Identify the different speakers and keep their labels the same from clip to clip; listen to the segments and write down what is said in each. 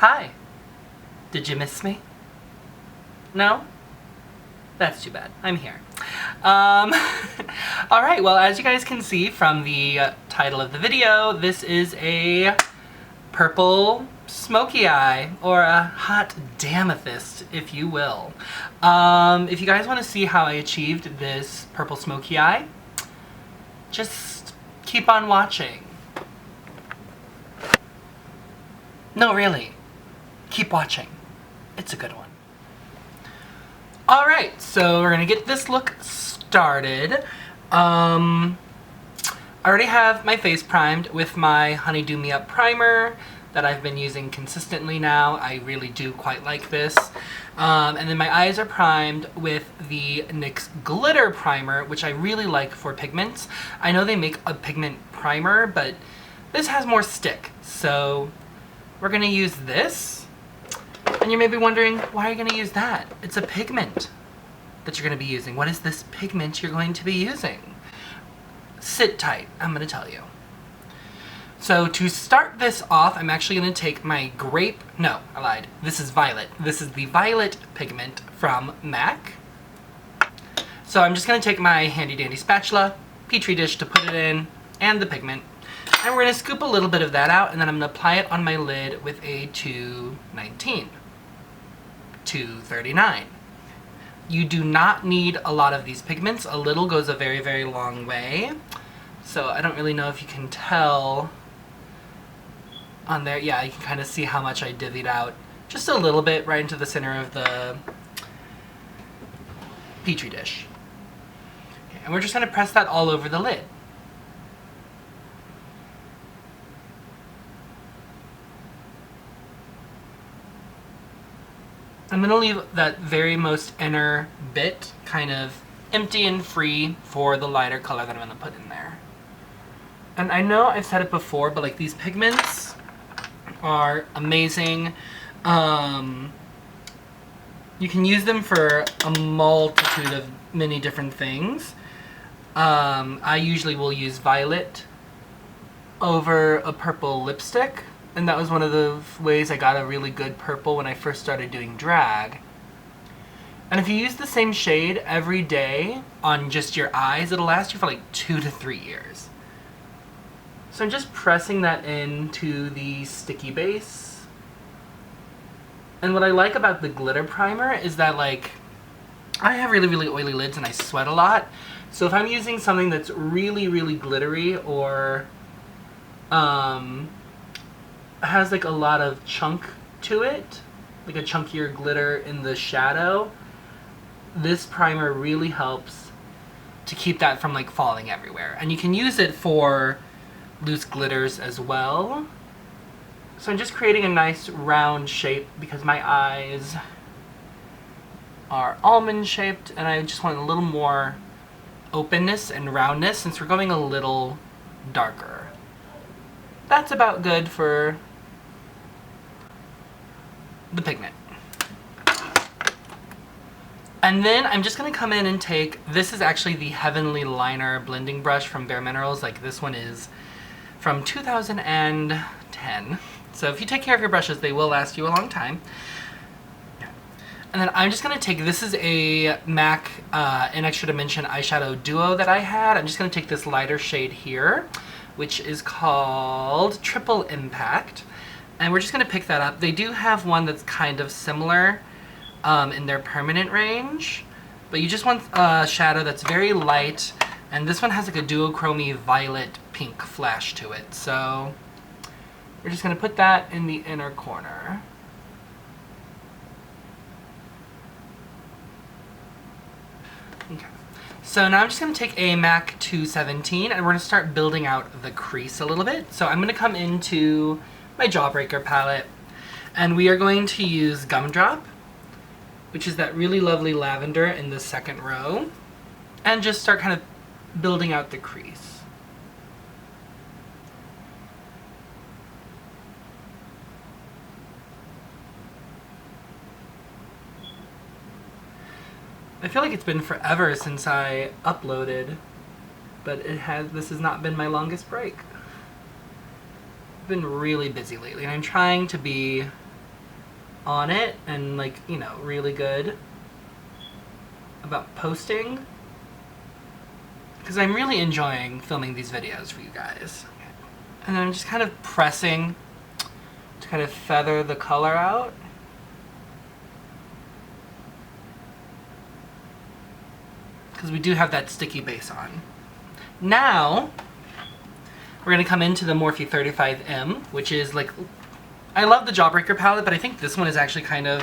Speaker 1: Hi. Did you miss me? No? That's too bad. I'm here. Alright, well, as you guys can see from the title of the video, this is a purple smoky eye, or a hot Damnethyst, if you will. If you guys want to see how I achieved this purple smoky eye, just keep on watching. No, really. Keep watching. It's a good one. Alright, so we're gonna get this look started. I already have my face primed with my Honeydew Me Up primer that I've been using consistently now. I really do quite like this. And then my eyes are primed with the NYX Glitter Primer, which I really like for pigments. I know they make a pigment primer, but this has more stick. So we're gonna use this. And you may be wondering, why are you gonna use that? It's a pigment that you're gonna be using. What is this pigment you're going to be using? Sit tight, I'm gonna tell you. So to start this off, I'm actually gonna take my no, I lied. This is violet. This is the violet pigment from MAC. So I'm just gonna take my handy dandy spatula, petri dish to put it in, and the pigment. And we're gonna scoop a little bit of that out, and then I'm gonna apply it on my lid with a 219. 239. You do not need a lot of these pigments. A little goes a very, very long way. So I don't really know if you can tell on there. Yeah, you can kind of see how much I divvied out. Just a little bit right into the center of the petri dish. Okay, and we're just going to press that all over the lid. I'm going to leave that very most inner bit kind of empty and free for the lighter color that I'm going to put in there. And I know I've said it before, but like these pigments are amazing. You can use them for a multitude of many different things. I usually will use violet over a purple lipstick. And that was one of the ways I got a really good purple when I first started doing drag. And if you use the same shade every day on just your eyes, it'll last you for like 2 to 3 years. So I'm just pressing that into the sticky base. And what I like about the glitter primer is that, like, I have really, really oily lids and I sweat a lot. So if I'm using something that's really, really glittery or has like a lot of chunk to it, like a chunkier glitter in the shadow, this primer really helps to keep that from like falling everywhere. And you can use it for loose glitters as well. So I'm just creating a nice round shape because my eyes are almond shaped and I just want a little more openness and roundness since we're going a little darker. That's about good for the pigment. And then I'm just going to come in and take, this is actually the Heavenly Liner blending brush from Bare Minerals. Like, this one is from 2010. So if you take care of your brushes, they will last you a long time. And then I'm just going to take, this is a MAC in Extra Dimension eyeshadow duo that I had. I'm just going to take this lighter shade here, which is called Triple Impact. And we're just going to pick that up. They do have one that's kind of similar in their permanent range. But you just want a shadow that's very light. And this one has like a duochrome violet pink flash to it. So we're just going to put that in the inner corner. Okay. So now I'm just going to take a MAC 217 and we're going to start building out the crease a little bit. So I'm going to come into my Jawbreaker palette, and we are going to use Gumdrop, which is that really lovely lavender in the second row, and just start kind of building out the crease. I feel like it's been forever since I uploaded, but this has not been my longest break. I've been really busy lately, and I'm trying to be on it and, like, you know, really good about posting. Because I'm really enjoying filming these videos for you guys. And then I'm just kind of pressing to kind of feather the color out. Because we do have that sticky base on. Now, we're going to come into the Morphe 35M, which is like, I love the Jawbreaker palette, but I think this one is actually kind of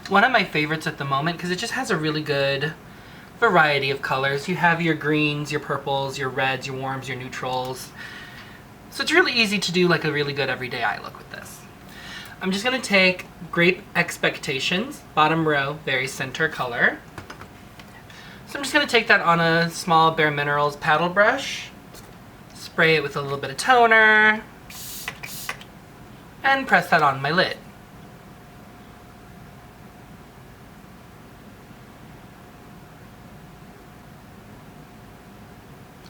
Speaker 1: one of my favorites at the moment because it just has a really good variety of colors. You have your greens, your purples, your reds, your warms, your neutrals. So it's really easy to do like a really good everyday eye look with this. I'm just going to take Grape Expectations, bottom row, very center color. So I'm just going to take that on a small Bare Minerals paddle brush, spray it with a little bit of toner, and press that on my lid.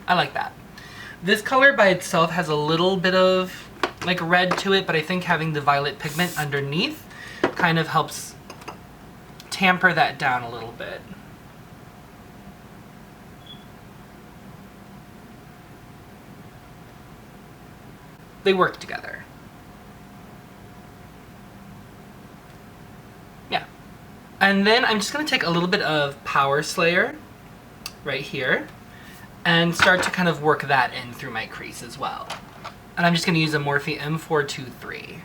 Speaker 1: I like that. This color by itself has a little bit of like red to it, but I think having the violet pigment underneath kind of helps tamper that down a little bit. They work together. Yeah. And then I'm just going to take a little bit of Power Slayer right here and start to kind of work that in through my crease as well. And I'm just going to use a Morphe M423.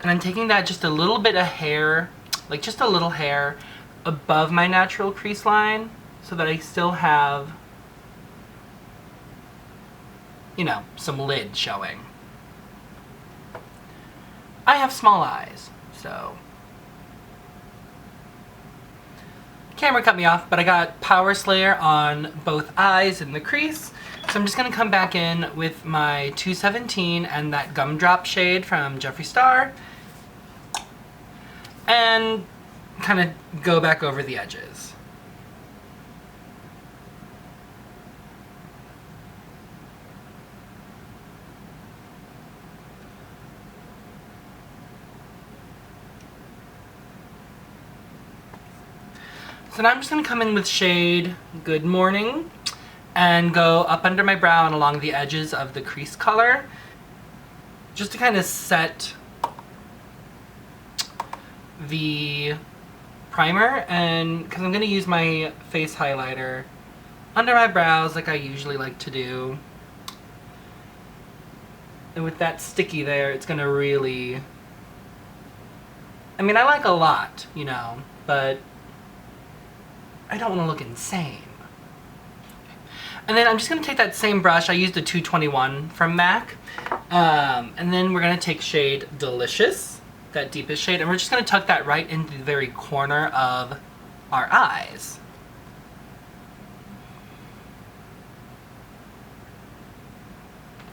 Speaker 1: And I'm taking that just a little bit of hair, like just a little hair above my natural crease line so that I still have, you know, some lid showing. I have small eyes, so. Camera cut me off, but I got Power Slayer on both eyes in the crease. So I'm just going to come back in with my 217 and that Gumdrop shade from Jeffree Star and kind of go back over the edges. So now I'm just going to come in with shade Good Morning and go up under my brow and along the edges of the crease color just to kind of set the primer, and because I'm going to use my face highlighter under my brows like I usually like to do. And with that sticky there, it's going to really, I mean, I like a lot, you know, but I don't want to look insane. And then I'm just going to take that same brush, I used the 221 from MAC, and then we're going to take shade Delicious, that deepest shade, and we're just going to tuck that right into the very corner of our eyes.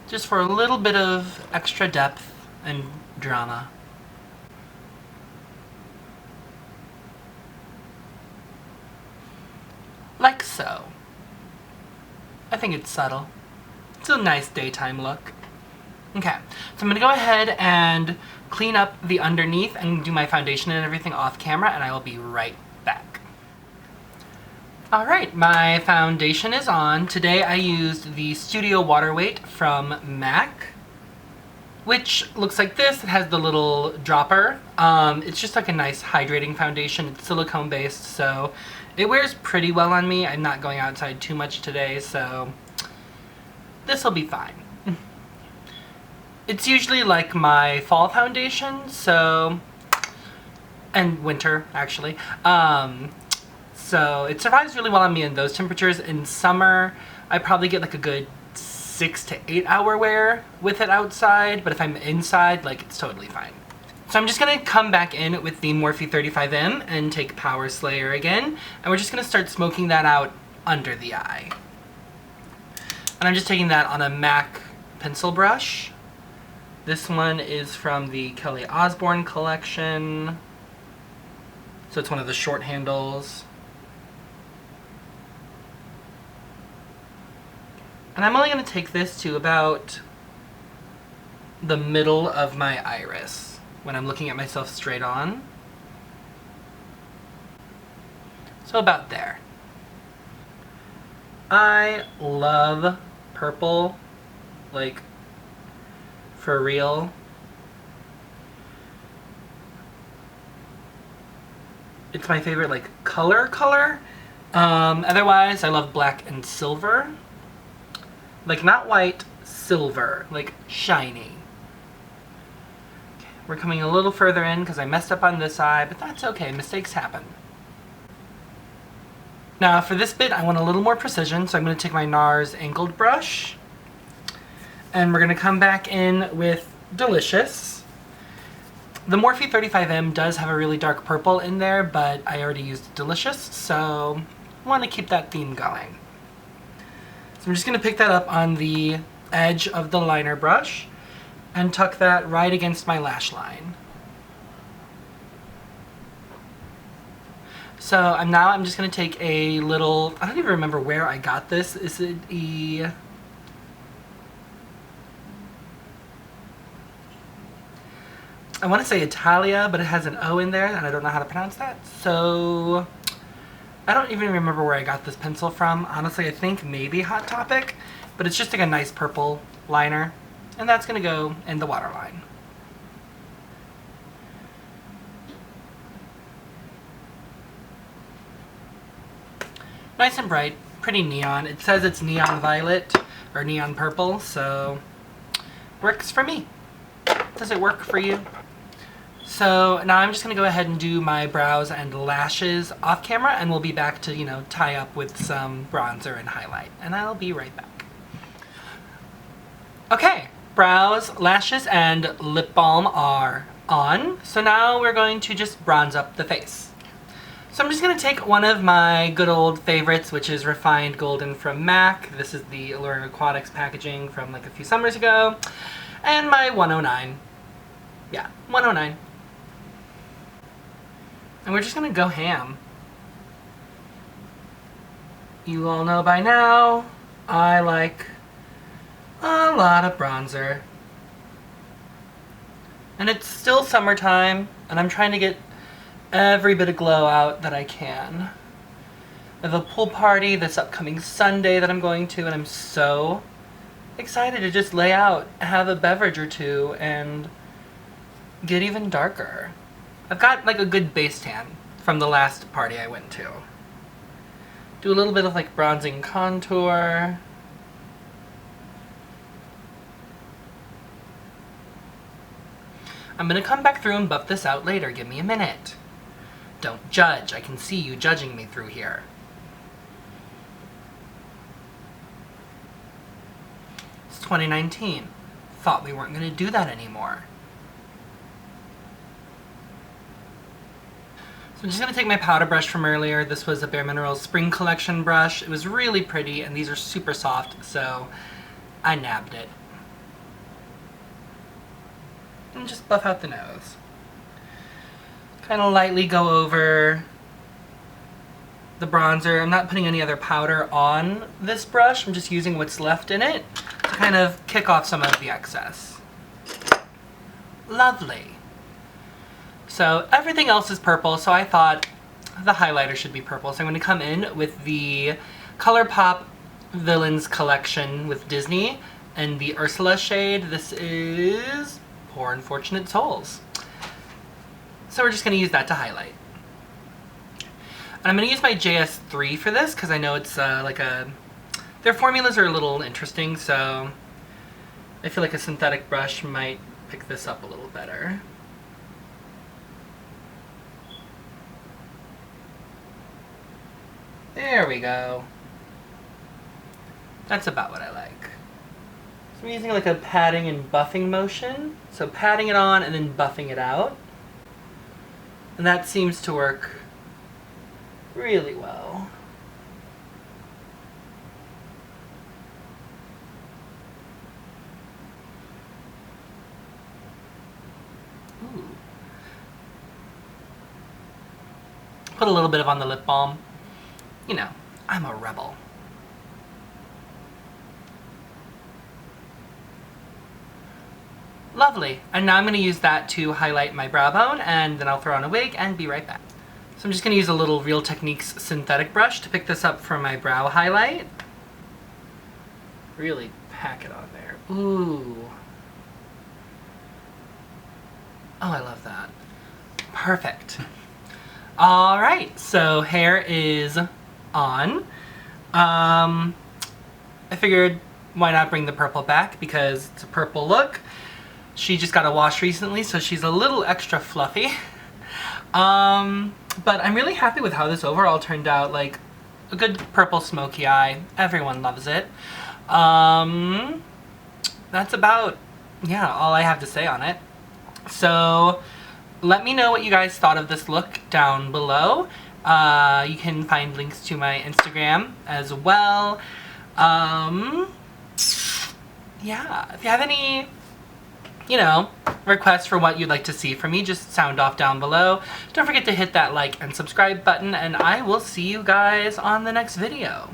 Speaker 1: Just for a little bit of extra depth and drama. Like so. I think it's subtle. It's a nice daytime look. Okay, so I'm going to go ahead and clean up the underneath and do my foundation and everything off camera, and I will be right back. Alright, my foundation is on. Today I used the Studio Water Weight from MAC, which looks like this. It has the little dropper. It's just like a nice hydrating foundation. It's silicone based, so it wears pretty well on me. I'm not going outside too much today, so this will be fine. It's usually like my fall foundation, so, and winter actually. So it survives really well on me in those temperatures. In summer, I probably get like a good 6 to 8 hour wear with it outside, but if I'm inside, like, it's totally fine. So I'm just gonna come back in with the Morphe 35M and take Power Slayer again, and we're just gonna start smoking that out under the eye. And I'm just taking that on a MAC pencil brush. This one is from the Kelly Osbourne collection. So it's one of the short handles. And I'm only going to take this to about the middle of my iris when I'm looking at myself straight on. So about there. I love purple, like, for real. It's my favorite, like, color. Otherwise, I love black and silver. Like, not white, silver, like, shiny. Okay, we're coming a little further in because I messed up on this eye, but that's okay, mistakes happen. Now for this bit, I want a little more precision, so I'm going to take my NARS angled brush, and we're going to come back in with Delicious. The Morphe 35M does have a really dark purple in there, but I already used Delicious, so I want to keep that theme going. So I'm just going to pick that up on the edge of the liner brush and tuck that right against my lash line. So I'm just going to take a little, I don't even remember where I got this. Is it I want to say Italia, but it has an O in there and I don't know how to pronounce that. So I don't even remember where I got this pencil from. Honestly, I think maybe Hot Topic, but it's just like a nice purple liner, and that's going to go in the waterline. Nice and bright, pretty neon. It says it's neon violet or neon purple, so works for me. Does it work for you? So now I'm just going to go ahead and do my brows and lashes off camera, and we'll be back to, you know, tie up with some bronzer and highlight. And I'll be right back. Okay, brows, lashes, and lip balm are on. So now we're going to just bronze up the face. So I'm just going to take one of my good old favorites, which is Refined Golden from MAC. This is the Alluring Aquatics packaging from like a few summers ago. And my 109. Yeah, 109. And we're just going to go ham. You all know by now, I like a lot of bronzer. And it's still summertime, and I'm trying to get every bit of glow out that I can. I have a pool party this upcoming Sunday that I'm going to, and I'm so excited to just lay out, have a beverage or two, and get even darker. I've got like a good base tan from the last party I went to. Do a little bit of like bronzing contour. I'm gonna come back through and buff this out later. Give me a minute. Don't judge. I can see you judging me through here. It's 2019. Thought we weren't gonna do that anymore. So I'm just going to take my powder brush from earlier. This was a Bare Minerals Spring Collection brush. It was really pretty, and these are super soft, so I nabbed it. And just buff out the nose. Kind of lightly go over the bronzer. I'm not putting any other powder on this brush. I'm just using what's left in it to kind of kick off some of the excess. Lovely. So everything else is purple, so I thought the highlighter should be purple. So I'm going to come in with the ColourPop Villains Collection with Disney and the Ursula shade. This is Poor Unfortunate Souls. So we're just going to use that to highlight. And I'm going to use my JS3 for this because I know it's their formulas are a little interesting, so I feel like a synthetic brush might pick this up a little better. There we go. That's about what I like. So I'm using like a patting and buffing motion. So patting it on and then buffing it out. And that seems to work really well. Ooh. Put a little bit of on the lip balm. You know, I'm a rebel. Lovely. And now I'm going to use that to highlight my brow bone, and then I'll throw on a wig and be right back. So I'm just going to use a little Real Techniques synthetic brush to pick this up for my brow highlight. Really pack it on there. Ooh. Oh, I love that. Perfect. Alright, so hair is on. I figured why not bring the purple back because it's a purple look. She just got a wash recently, so she's a little extra fluffy. But I'm really happy with how this overall turned out. Like, a good purple smoky eye. Everyone loves it. That's about, yeah, all I have to say on it. So, let me know what you guys thought of this look down below. You can find links to my Instagram as well. Yeah, if you have any, you know, requests for what you'd like to see from me, just sound off down below. Don't forget to hit that like and subscribe button, and I will see you guys on the next video.